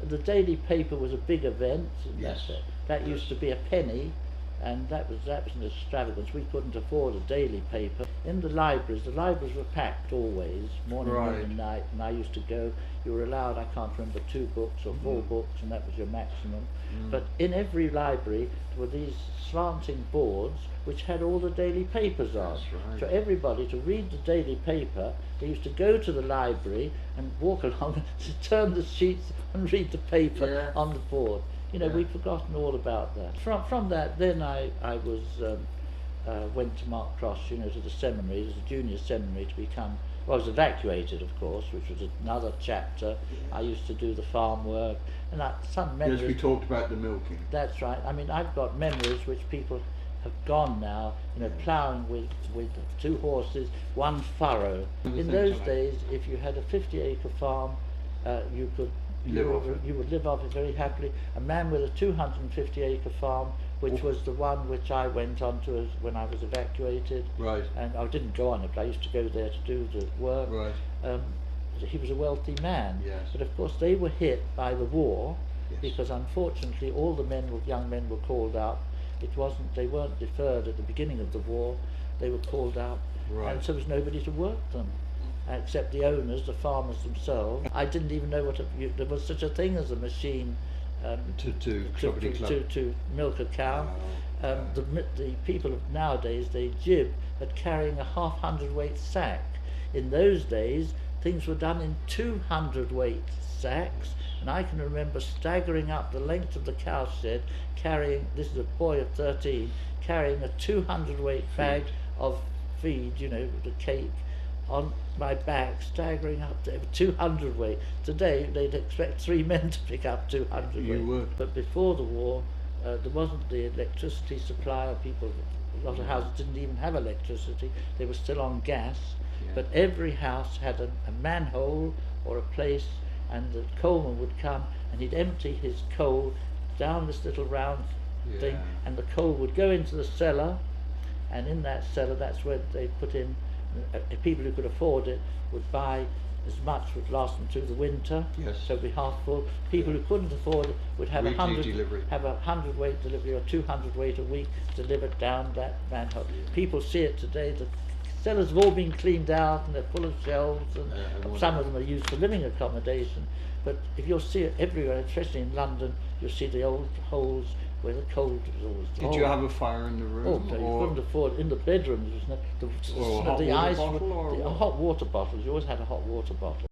the daily paper was a big event. And Yes. that used to be a penny, and that was an extravagance. We couldn't afford a daily paper. In the libraries were packed always, morning, Right. noon and night, and I used to go. You were allowed, I can't remember, 2 books or 4 books, and that was your maximum. But in every library were these slanting boards which had all the daily papers on. That's right. So everybody, to read the daily paper, they used to go to the library and walk along to turn the sheets and read the paper Yeah. on the board. You know, Yeah. we've forgotten all about that. From that, then I was went to Mark Cross, you know, to the seminary, as a junior seminary, to become. Well, I was evacuated, of course, which was another chapter. I used to do the farm work, and some memories. Yes, we talked about the milking. That's right. I mean, I've got memories which people have gone now, you know, ploughing with 2 horses, 1 furrow. In those days, if you had a 50-acre farm, you could you would live off it very happily. A man with a 250-acre farm, which was the one which I went on to when I was evacuated. Right. And I didn't go on it, but I used to go there to do the work. Right. He was a wealthy man. Yes. But of course they were hit by the war, Yes. because unfortunately all the young men were called up. They weren't deferred at the beginning of the war. They were called up, Right. and so there was nobody to work them, except the owners, the farmers themselves. I didn't even know there was such a thing as a machine to milk a cow. Wow. The people of nowadays, they jib at carrying a 1/2 weight sack. In those days, things were done in 200 weight sacks, and I can remember staggering up the length of the cow shed, carrying, this is a boy of 13, carrying a 200 weight bag of feed, you know, the cake, on my back, staggering up to 200 weight. Today they'd expect 3 men to pick up 200 weight. You would. But before the war, there wasn't the electricity supply. A lot of houses didn't even have electricity. They were still on gas. Yeah. But every house had a manhole or a place, and the coalman would come and he'd empty his coal down this little round thing, Yeah. and the coal would go into the cellar, and in that cellar, that's where they put in. People who could afford it would buy as much would last them through the winter. Yes. So it'd be half full. People who couldn't afford it would have Weekly 100 delivery. have a 100 weight delivery or 200 weight a week delivered down that manhole. People see it today. The cellars have all been cleaned out and they're full of shelves, and some of them are used for living accommodation. But if you'll see it everywhere, especially in London, you'll see the old holes where the coal was always. Did you have a fire in the room? Oh, no, you couldn't afford in the bedrooms. Or a hot water bottle, or the what? hot water bottles. You always had a hot water bottle.